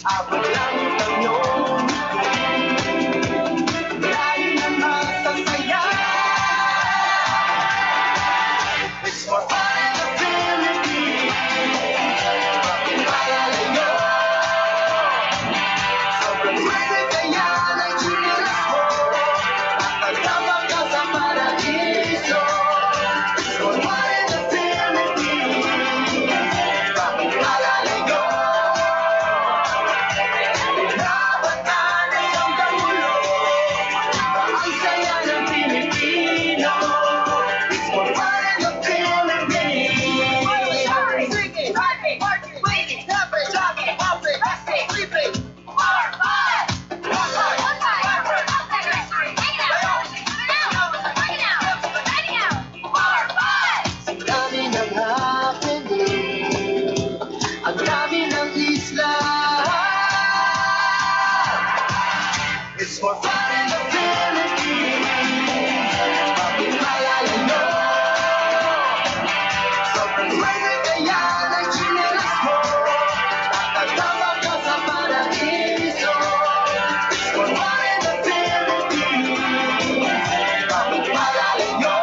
Abot lang tanong, tayo na masasaya. It's more fun in the Philippines. Bakit malalayo? Sobrang swerte kaya ng chinilas mo. Nakatama ka sa paradiso. It's more fun in the Philippines. Bakit malalayo? Nabatan ay ang kamulo. Ang saya ng Pilipino. It's more fun in the Philippines. Singing, rapping, marching, waiting, tapping, jogging, hopping, resting, sleeping. More fun! More fun! More fun! Outside restaurant, hanging out. Hanging out. More fun! Ang dami ng happening. Ang dami ng isla. It's more fun in the Philippines. Bakit malalayo? Sobrang swerte kaya ng chinilas mo. Nakatama ka sa paradiso. It's more fun in the Philippines. Bakit malalayo?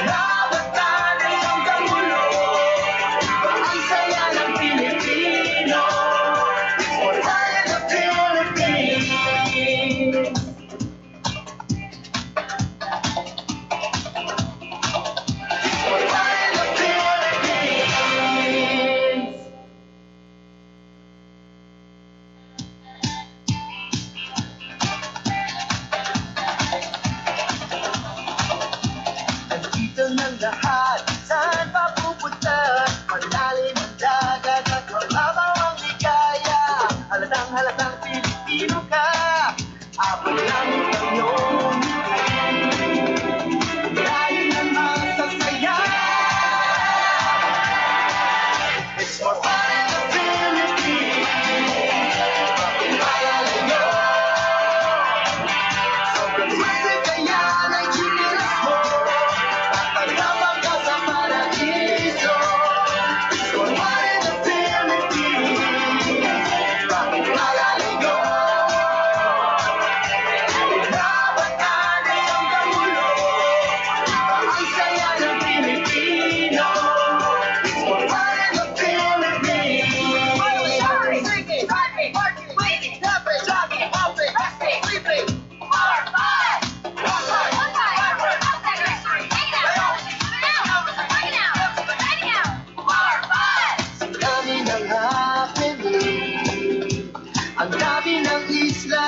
Nabatan ay ang kamulo. Ang saya ng Pilipino. It's more fun in the Philippines. More fun in the Philippines. Nandito ng lahat, saan pa pupunta? Malalim ang dagat at mababaw ang ligaya. Halatang Pilipino ka. Abot lang tanong, tayo na masasaya. It's more fun in the Philippines. Bakit malalayo? Sobrang swerte kaya ng chinilas mo. Nakatama ka sa paradiso. It's more fun in the Philippines. Bakit malalayo? Nabatan ay ang kamulo. Ang saya ng Pilipino. It's more fun in the Philippines. Singing, rapping, marching, waiting, tapping, jogging, hopping, resting, sleeping. More fun! More fun! Outside restaurant, hanging out. More fun! Ang dami ng happening. Ang dami ng isla.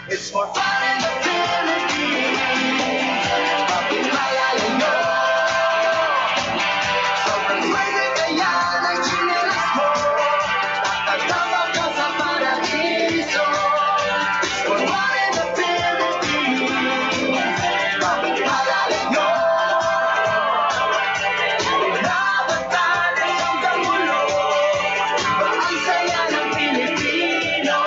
It's more fun in the Philippines. Bakit malalayo? Sobrang swerte kaya ng chinilas mo. Nakatama ka sa paradiso. It's more fun in the Philippines. Bakit malalayo? Nabatan ay ang kamulo. Ang saya ng Pilipino.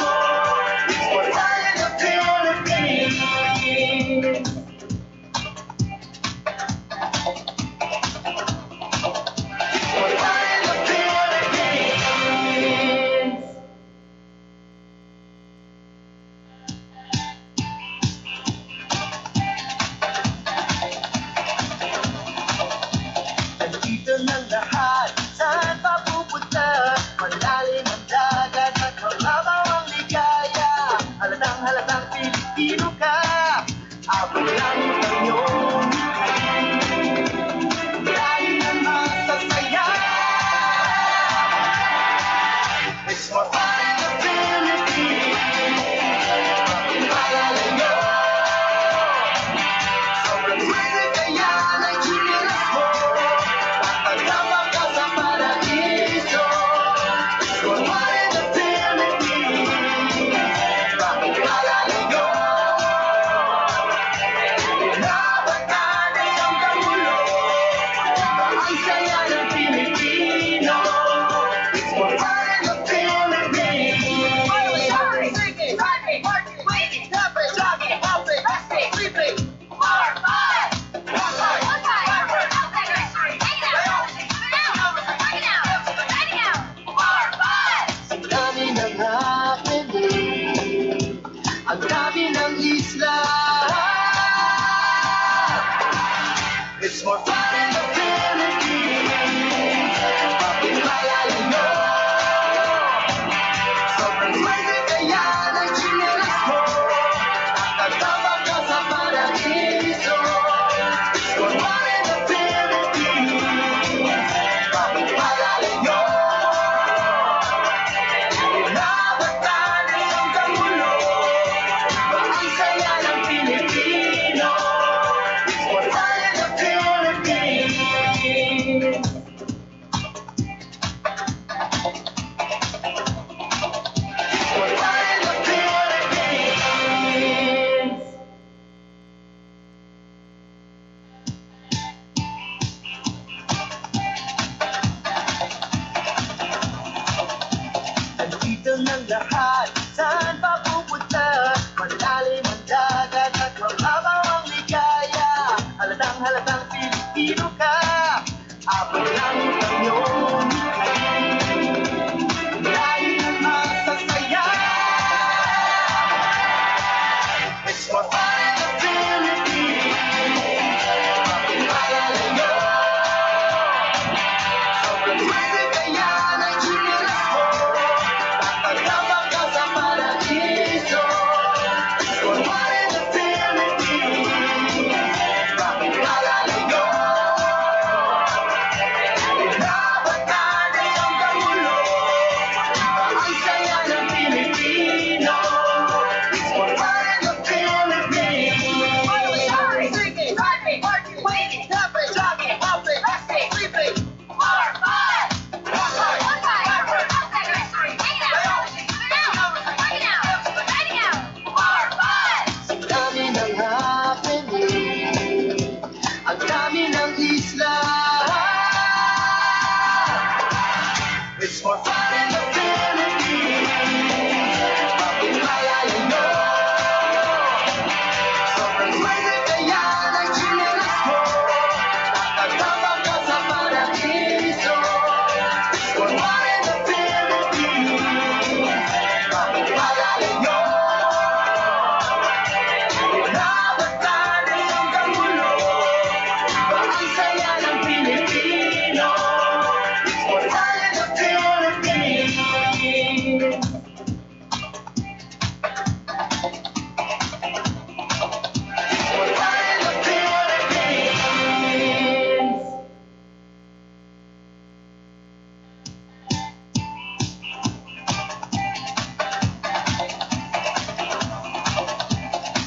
It's more fun in the Philippines. More fun in the Philippines. Nandito ng lahat, saan pa pupunta? Malalim ang dagat at mababaw ang ligaya. Halatang Pilipino ka. Abot lang tanong, tayo na masasaya. It's more fun in the Philippines. Bakit malalayo? Sobrang swerte kaya ng chinilas mo. Nakatama ka sa paradiso. It's more fun in the Philippines. Bakit malalayo? ng lahat, saan pa pupunta? Malalim ang dagat at mababaw ang ligaya. Halatang Pilipino ka, abot lang ang iyong dahil ang masasaya. It's more fun in the Philippines. Mapinalala nyo, sobrang swerte kaya ng chinilas mo. Tatagapang ka sa paradiso. It's more fun in the Philippines. Mapinalala nyo, inaabot natin ang kamulo. Ang saya ng Pilipino. It's more fun in the Philippines. Singing, driving, working, waiting, tapping, jogging, hopping, resting, sleeping. More fun! One time, outside history, hanging out, working out, riding out. More fun! Ang dami ng happening, ang dami ng isla. It's more fun in the Philippines. Mapinalala nyo, sobrang swerte kaya ng chinilas mo. Tatagapang ka sa paradiso. It's more fun in the Philippines. Mapinalala nyo, inaabot natin ang kamulo. Ang saya ng Pilipino. It's more fun in the Philippines. It's more fun in the Philippines.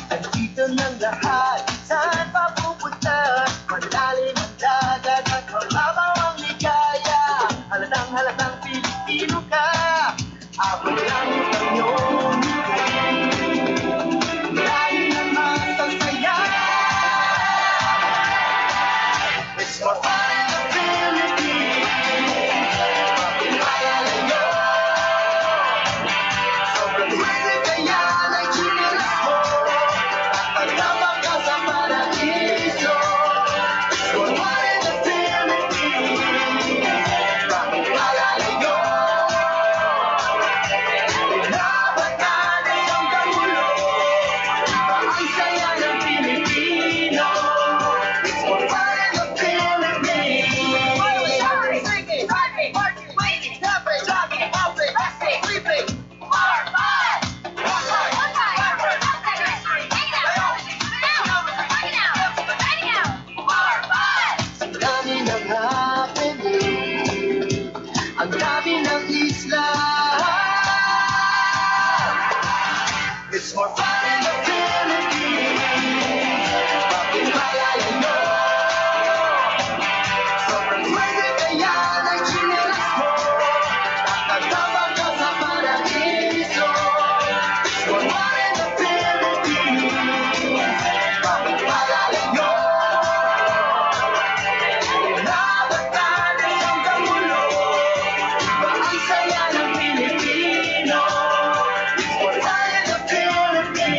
Nandito ng lahat, saan pa pupunta? Malalim ang dagat at mababaw ang ligaya. Halatang Pilipino ka, abot lang ang iyong dahil ang masasaya. It's more fun in the Philippines. Mapinalala nyo, sobrang swerte kaya ng chinilas mo. Tatagapang ka sa paradiso. It's more fun in the Philippines. Mapinalala nyo, inaabot natin ang kamulo. Ang saya ng Pilipino. It's more fun in the Philippines. Singing, driving, working, waiting, tapping, jogging, hopping, resting, sleeping. More fun! One time, outside history, hanging out, working out, riding out. More fun! Ang dami ng happening, ang dami ng isla. It's more fun in the Philippines. Mapinalala nyo, sobrang swerte kaya ng chinilas mo. Tatagapang ka sa paradiso. It's more fun in the Philippines. Mapinalala nyo, inaabot natin ang kamulo. Ang saya ng Pilipino. It's more fun in the Philippines.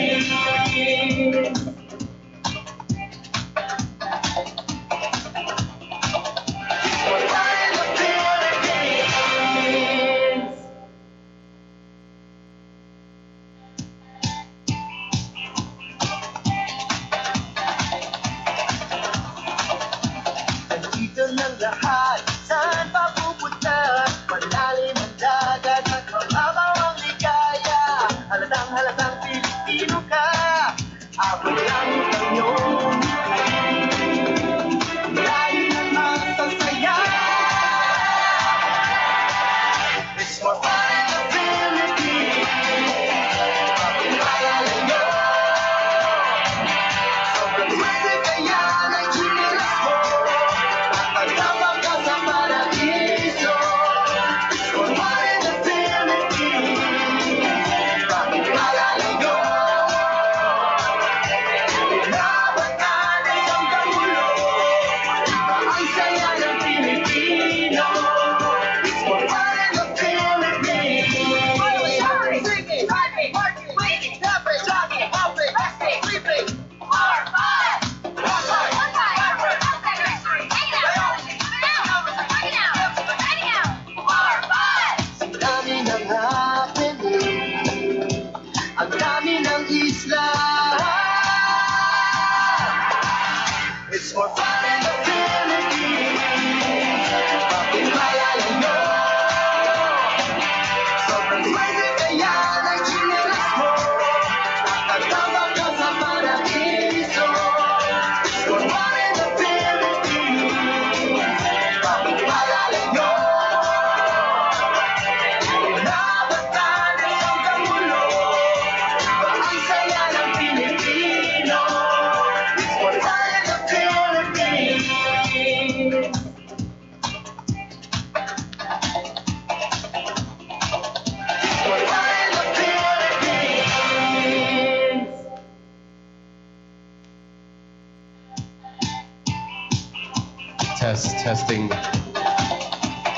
testing.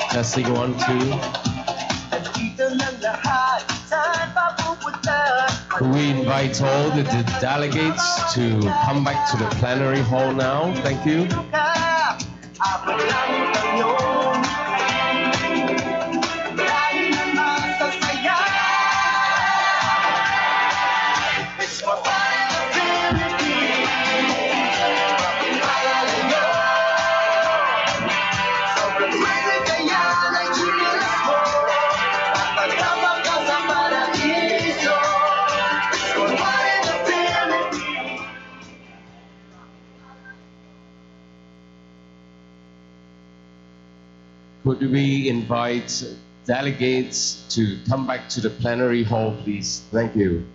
Testing 1, 2. We invite all the delegates to come back to the plenary hall now. Thank you. Could we invite delegates to come back to the plenary hall, please? Thank you.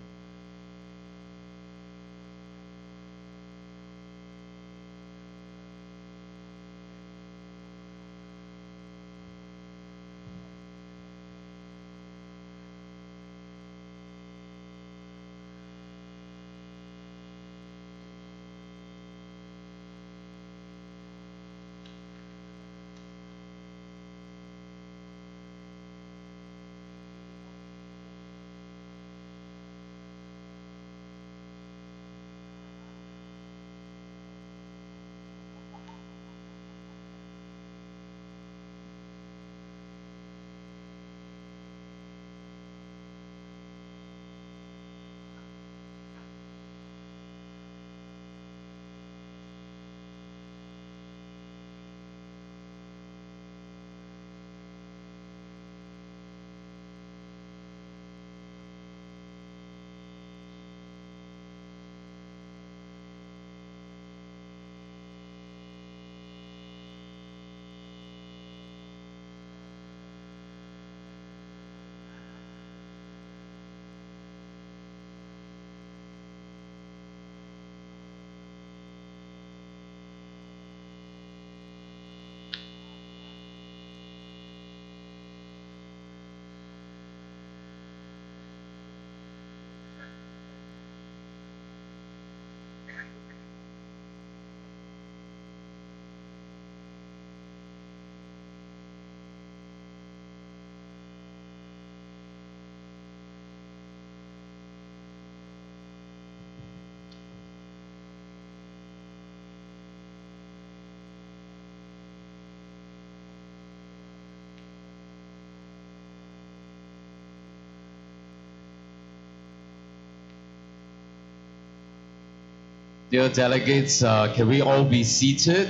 Dear delegates, can we all be seated?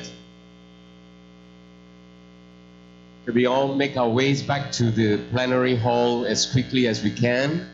Can we all make our ways back to the plenary hall as quickly as we can?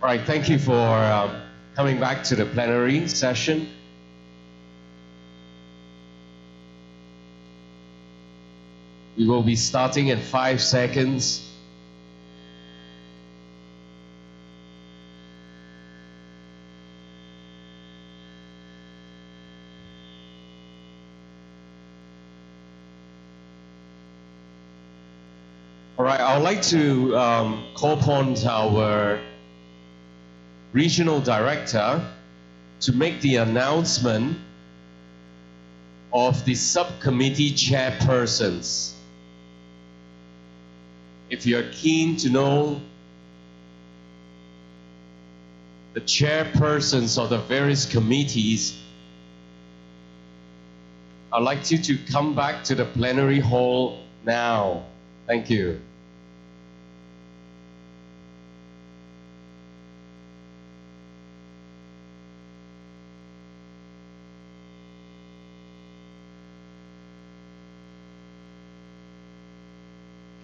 Right, thank you for coming back to the plenary session. We will be starting in 5 seconds. All right, I would like to call upon our regional director to make the announcement of the subcommittee chairpersons. If you're keen to know the chairpersons of the various committees, I'd like you to come back to the plenary hall now. Thank you.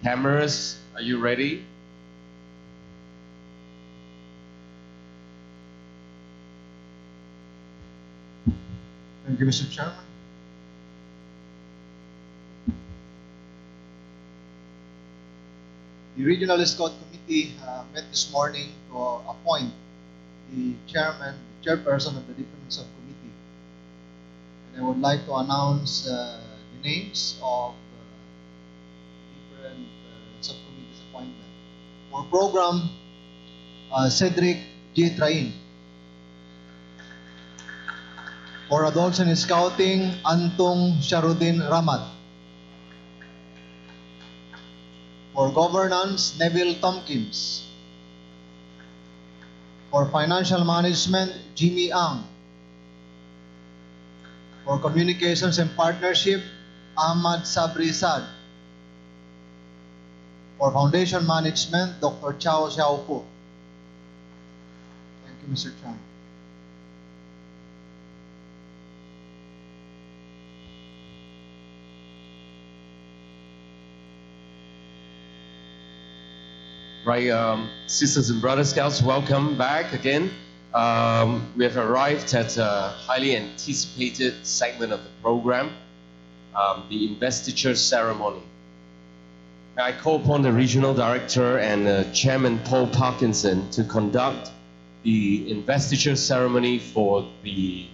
Cameras, are you ready? Thank you, Mr. Chairman. The Regional Scout Committee met this morning to appoint the chairperson of the different subcommittee. And I would like to announce the names of different subcommittees appointment. For program, Cedric G. Train. For Adults and Scouting, Antong Sharudin Ramat. For Governance, Neville Tompkins. For Financial Management, Jimmy Ang. For Communications and Partnership, Ahmad Sabri Sad. For Foundation Management, Dr. Chao Xiaopu. Thank you, Mr. Chairman. Right, sisters and brother scouts, welcome back again. We have arrived at a highly anticipated segment of the program, the investiture ceremony. I call upon the regional director and Chairman Paul Parkinson to conduct the investiture ceremony for the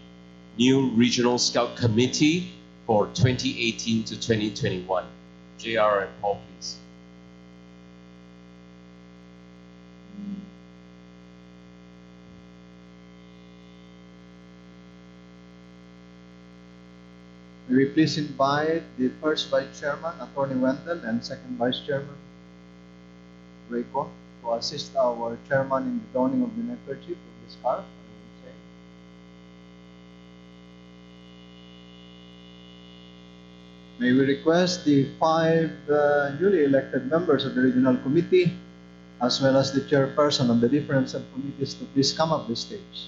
new Regional Scout Committee for 2018 to 2021. JR and Paul, please. May we please invite the first Vice Chairman, Attorney Wendell, and second Vice Chairman, Rayco, to assist our Chairman in the donning of the neckerchief of the scarf. May we request the 5 newly elected members of the Regional Committee, as well as the chairperson of the different subcommittees, to please come up the stage.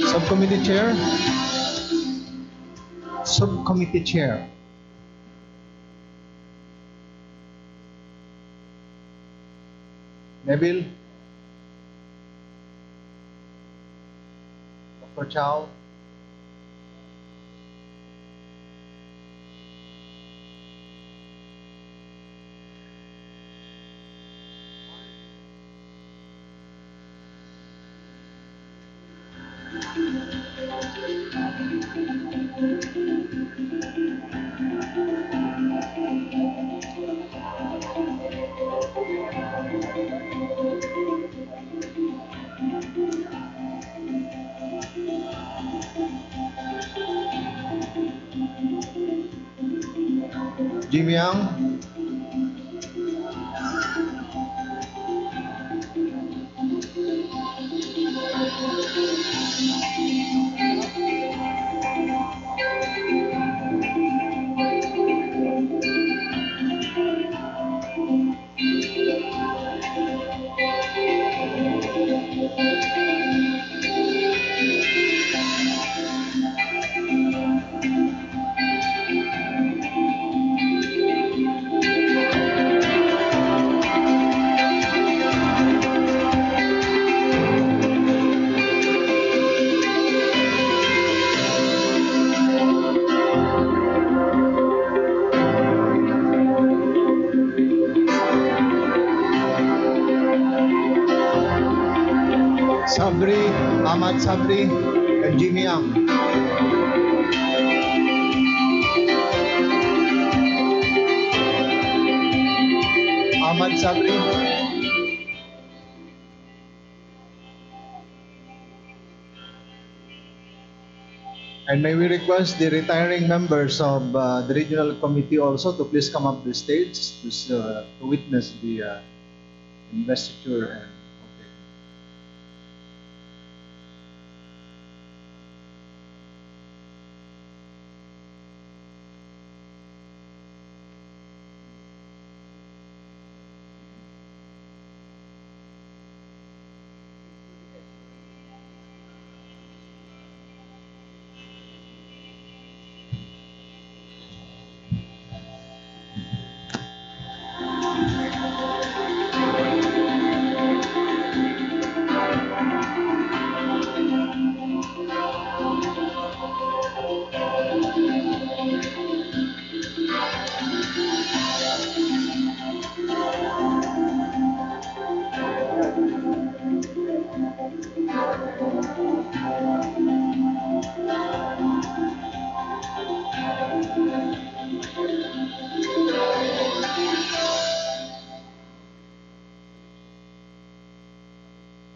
Subcommittee Chair. Subcommittee Chair. Neville. Dr. Chao. Jimmy Yang. Sabri, Ahmad Sabri, and Jimmy Ang. Ahmad Sabri. And may we request the retiring members of the regional committee also to please come up the stage to witness the investiture and okay.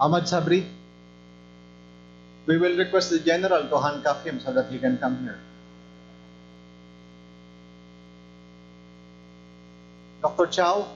Ahmad Sabri, we will request the general to handcuff him so that he can come here. Dr. Chow,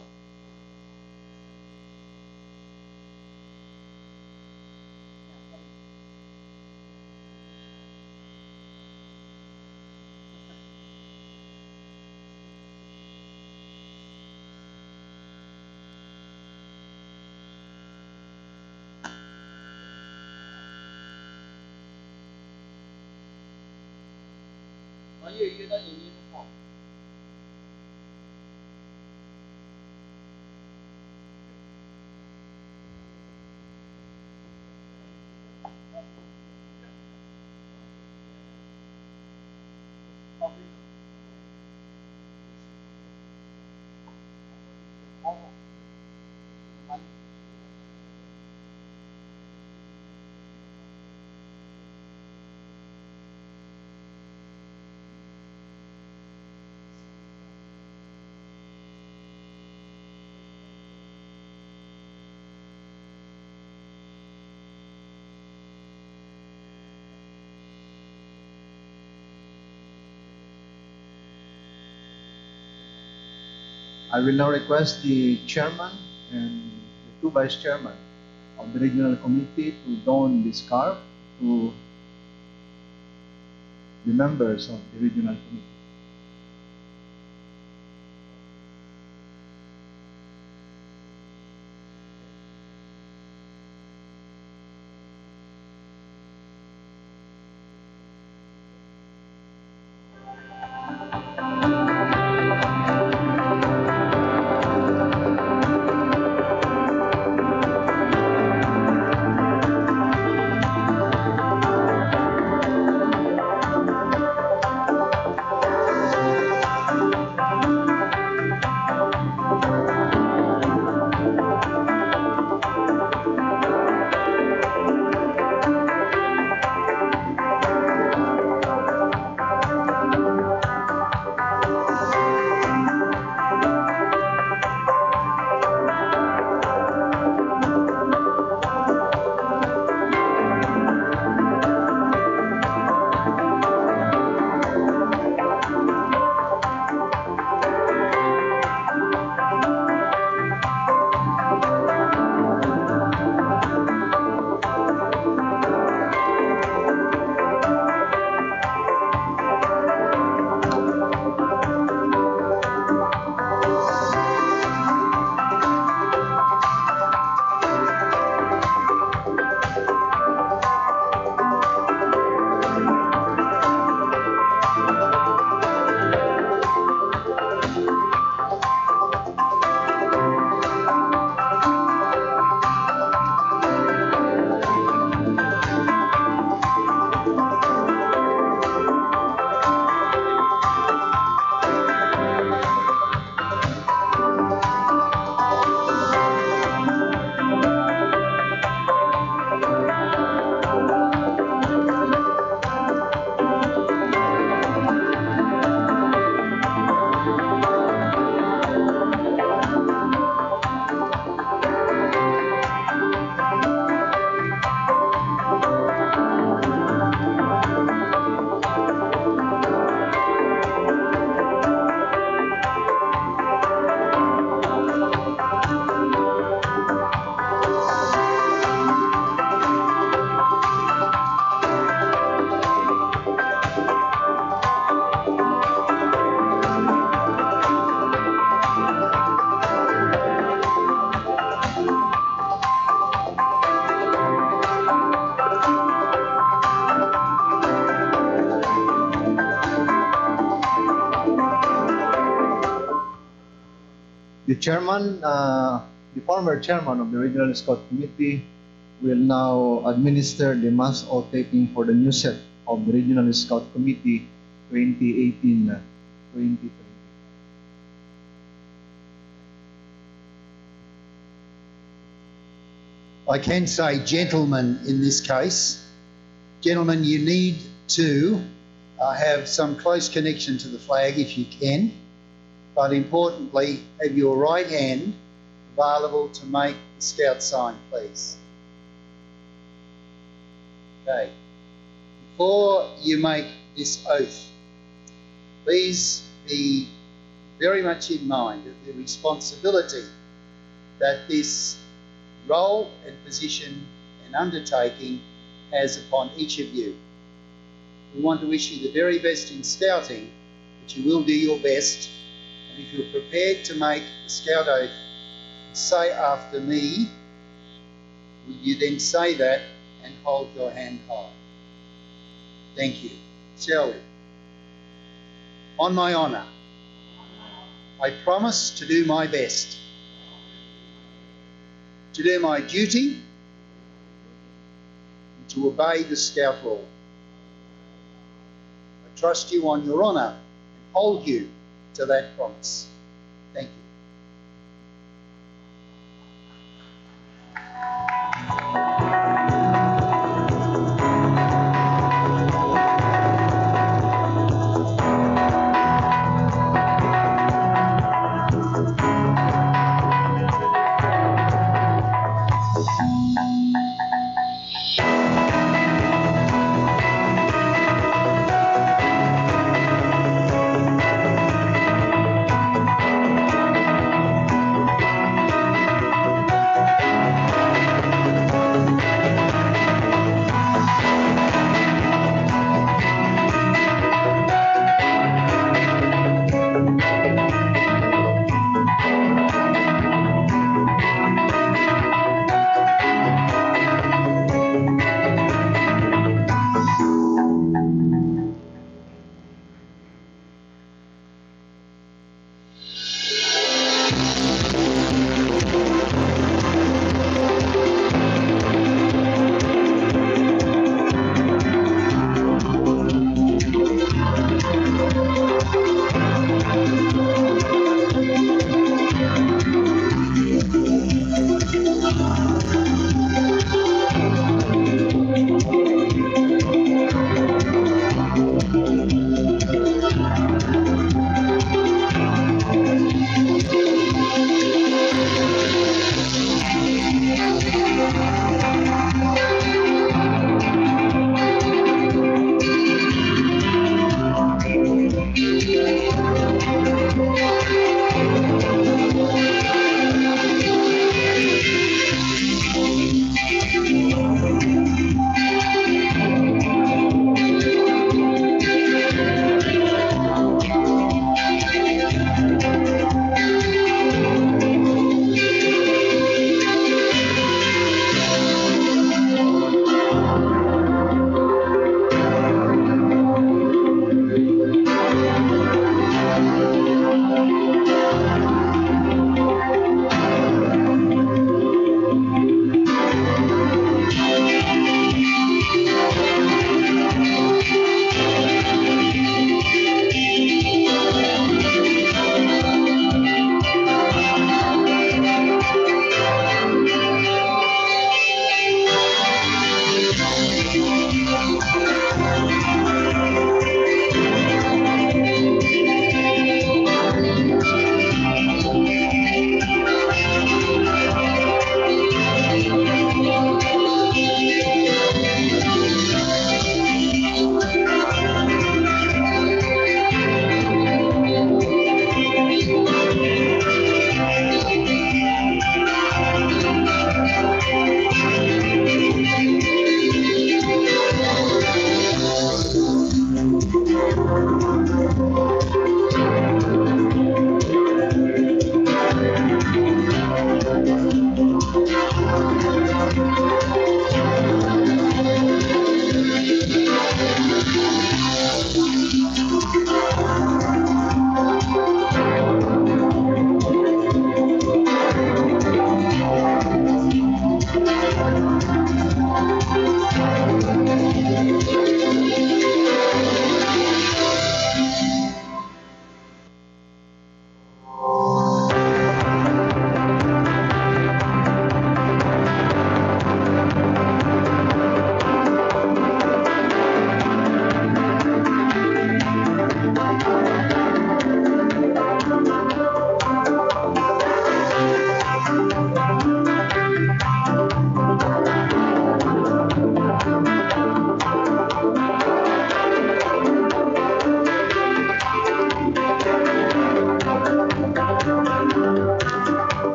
I will now request the chairman and the two vice chairmen of the regional committee to don the scarf to the members of the regional committee. The chairman, the former chairman of the Regional Scout Committee will now administer the mass oath taking for the new set of the Regional Scout Committee 2018-2020. I can say gentlemen in this case. Gentlemen, you need to have some close connection to the flag if you can, but importantly, have your right hand available to make the Scout sign, please. Okay. Before you make this oath, please be very much in mind of the responsibility that this role and position and undertaking has upon each of you. We want to wish you the very best in Scouting, that you will do your best, and if you're prepared to make the Scout oath, say after me, will you then say that and hold your hand high? Thank you. Shall we? On my honour, I promise to do my best, to do my duty, and to obey the Scout law. I trust you on your honour and hold you to that promise. Thank you.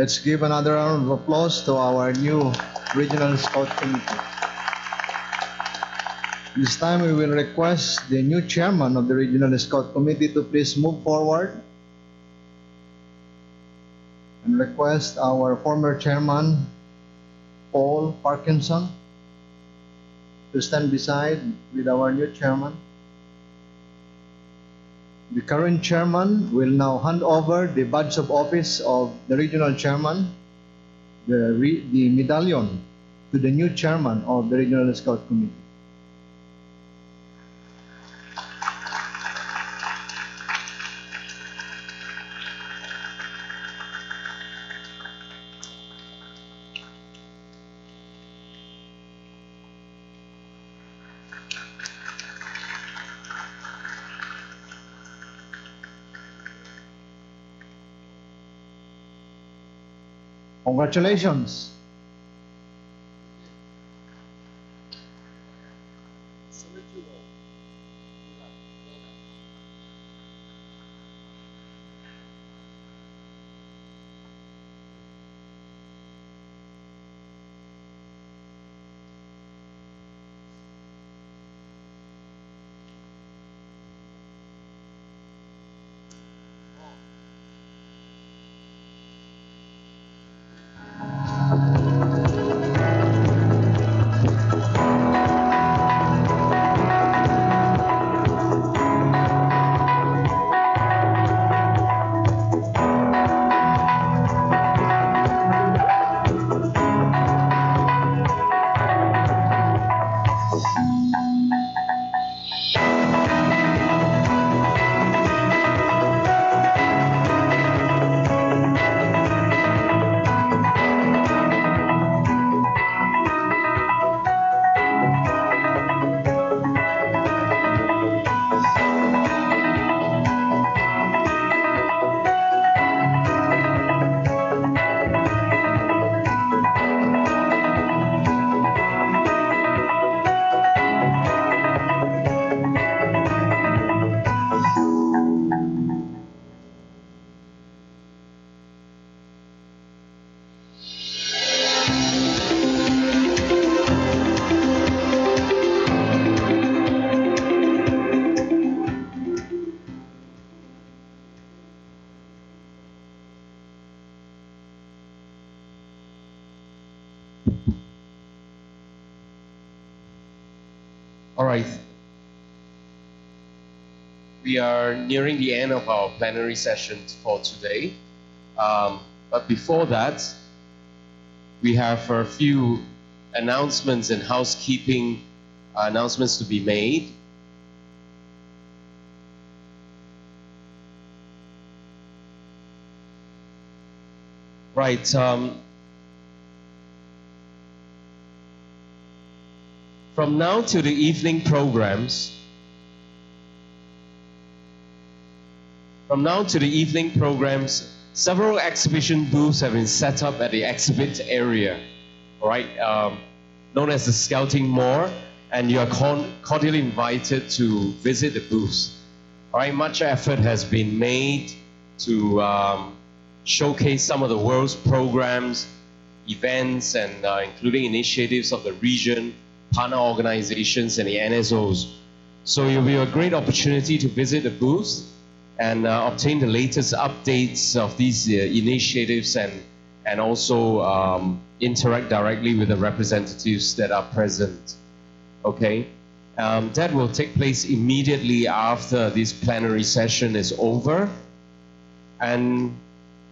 Let's give another round of applause to our new Regional Scout Committee. This time we will request the new chairman of the Regional Scout Committee to please move forward and request our former chairman, Paul Parkinson, to stand beside with our new chairman. The current chairman will now hand over the badge of office of the regional chairman, the medallion, to the new chairman of the Regional Scout Committee. Congratulations. All right. We are nearing the end of our plenary session for today. But before that, we have a few announcements and housekeeping announcements to be made. Right. From now to the evening programs, several exhibition booths have been set up at the exhibit area, all right, known as the Scouting Mall, and you are cordially invited to visit the booths. All right, much effort has been made to showcase some of the world's programs, events, and including initiatives of the region, partner organizations, and the NSOs. So it will be a great opportunity to visit the booths and obtain the latest updates of these initiatives and also interact directly with the representatives that are present. Okay, that will take place immediately after this plenary session is over. And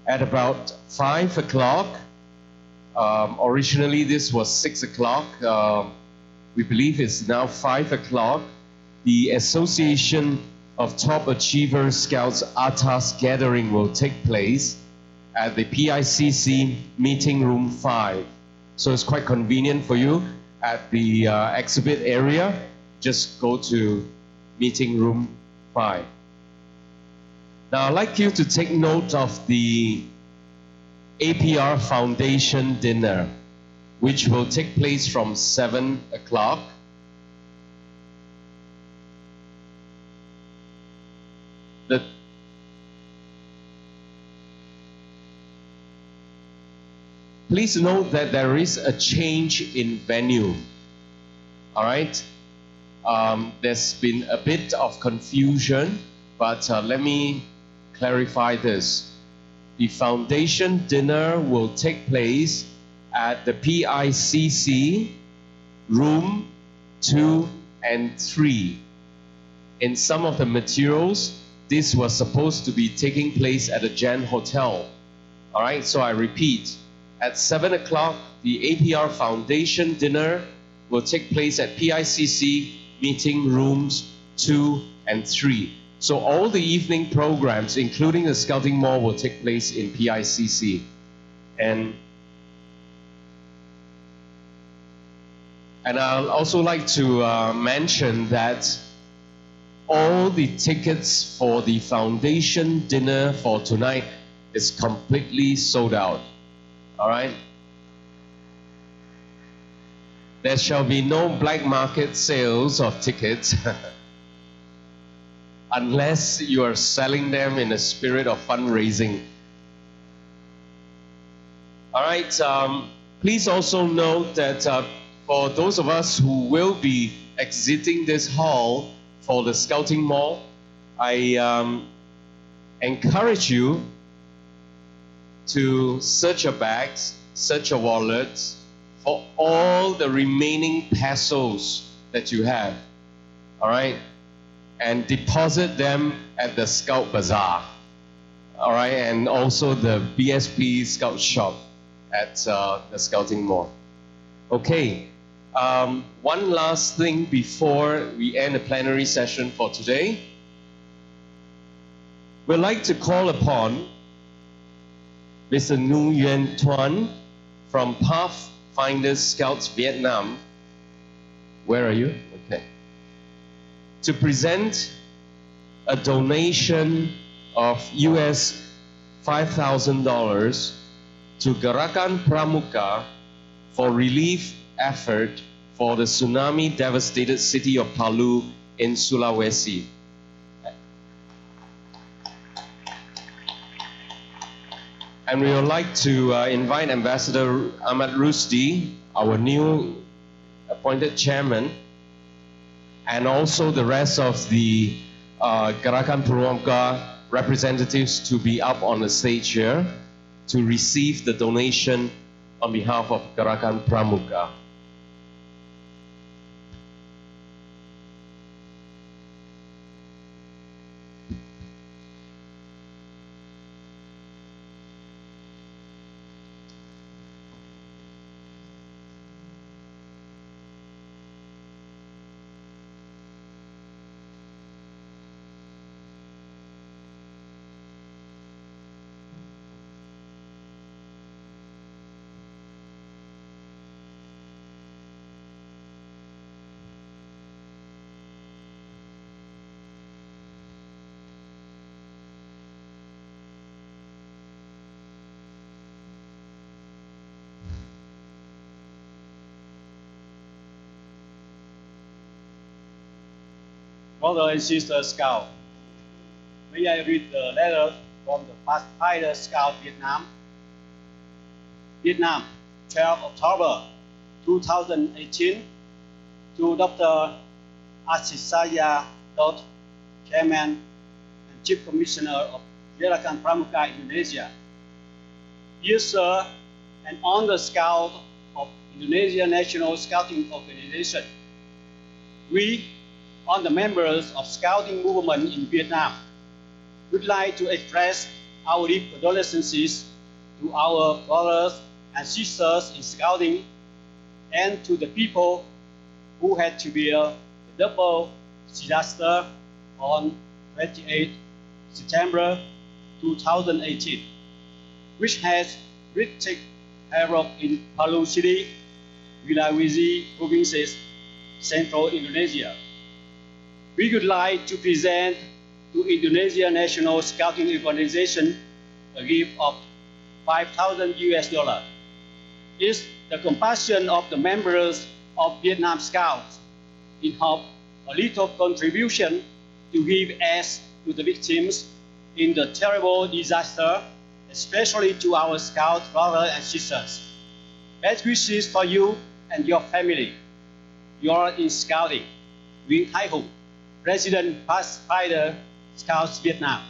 at about 5 o'clock, originally this was 6 o'clock, we believe it's now 5 o'clock, the Association of Top Achievers Scouts ATAS gathering will take place at the PICC Meeting Room 5. So it's quite convenient for you at the exhibit area. Just go to Meeting Room 5. Now I'd like you to take note of the APR Foundation dinner, which will take place from 7 o'clock. please note that there is a change in venue. All right? There's been a bit of confusion, but let me clarify this. The foundation dinner will take place at the PICC room 2 and 3. In some of the materials, this was supposed to be taking place at the Jan Hotel. All right, so I repeat, at 7 o'clock, the APR Foundation dinner will take place at PICC meeting rooms 2 and 3. So all the evening programs, including the Scouting Mall, will take place in PICC. And I'd also like to mention that all the tickets for the foundation dinner for tonight is completely sold out. All right? There shall be no black market sales of tickets unless you are selling them in a spirit of fundraising. All right, please also note that for those of us who will be exiting this hall for the Scouting Mall, I encourage you to search your bags, search your wallets for all the remaining pesos that you have, all right? And deposit them at the Scout Bazaar, all right? And also the BSP Scout Shop at the Scouting Mall. Okay, one last thing before we end the plenary session for today. We'd like to call upon Mr. Nguyen Yuan Tuan from Pathfinder Scouts Vietnam. Where are you? Okay. To present a donation of US $5,000 to Gerakan Pramuka for relief effort for the tsunami devastated city of Palu in Sulawesi. And we would like to invite Ambassador Ahmad Rusdi, our new appointed chairman, and also the rest of the Gerakan Pramuka representatives to be up on the stage here to receive the donation on behalf of Gerakan Pramuka. Brother and sister Scout, may I read the letter from the Pathfinder Scout Vietnam? Vietnam, 12 October 2018, to Dr. Asisaya Dot, Chairman and Chief Commissioner of Gerakan Pramuka, Indonesia. Dear Sir, and Honored Scout of Indonesia National Scouting Organization, we, on the members of Scouting movement in Vietnam, would like to express our deep condolences to our brothers and sisters in Scouting and to the people who had to bear the double disaster on 28 September 2018, which has wreaked havoc in Palu City, Sulawesi provinces, central Indonesia. We would like to present to Indonesia National Scouting Organization a gift of $5,000 US. It's the compassion of the members of Vietnam Scouts in hope a little contribution to give aid to the victims in the terrible disaster, especially to our Scout brothers and sisters. Best wishes for you and your family. You are in Scouting with Hai Hùng, President Pathfinder Scouts Vietnam.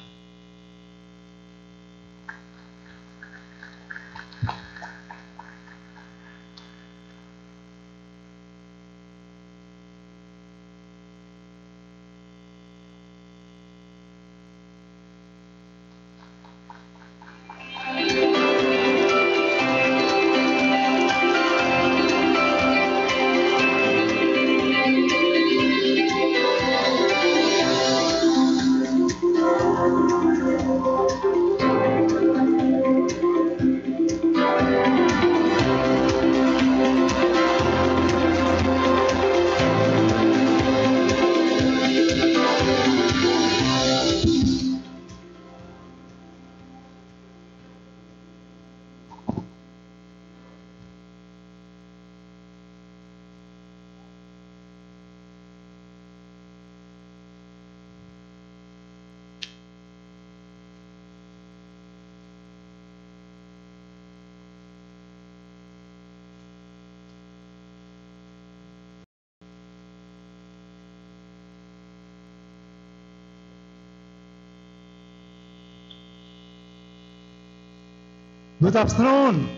Good afternoon.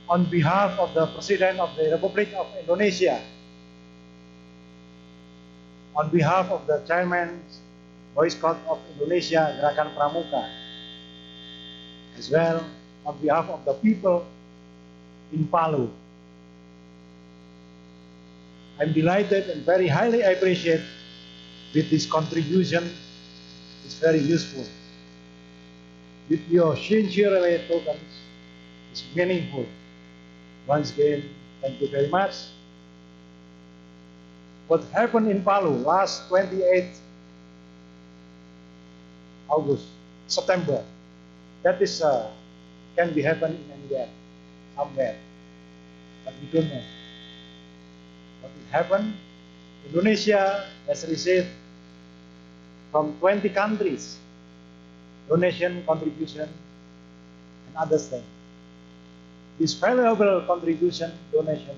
On behalf of the President of the Republic of Indonesia, on behalf of the Chairman Boy Scout of Indonesia Gerakan Pramuka, as well on behalf of the people in Palu, I'm delighted and very highly appreciate with this contribution. Is very useful. With your sincerely tokens, it's meaningful. Once again, thank you very much. What happened in Palu last 28th September, that is can be happening anywhere, somewhere, but we don't know. What will happen? Indonesia has received from 20 countries donation, contribution, and other things. This valuable contribution, donation,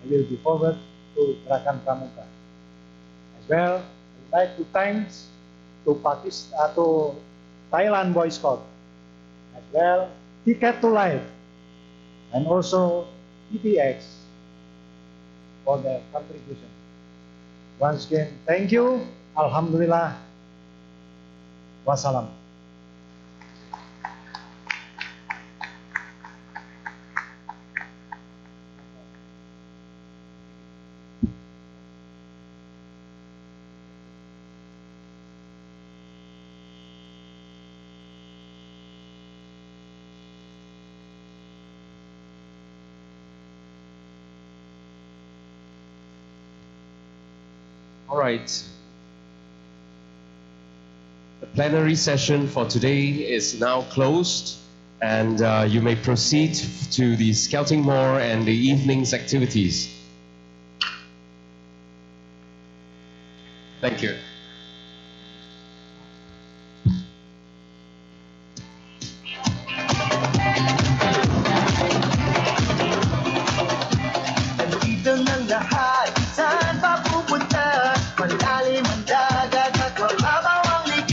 will be forwarded to Gerakan Pramuka. As well, I would like to thank to Thailand Boy Scout, as well Ticket to Life, and also PTX for their contribution. Once again, thank you. Alhamdulillah. Wassalam. All right. The plenary session for today is now closed, and you may proceed to the Scouting More and the evening's activities. Thank you. Nandito ng lahat, saan pa pupunta? Malalim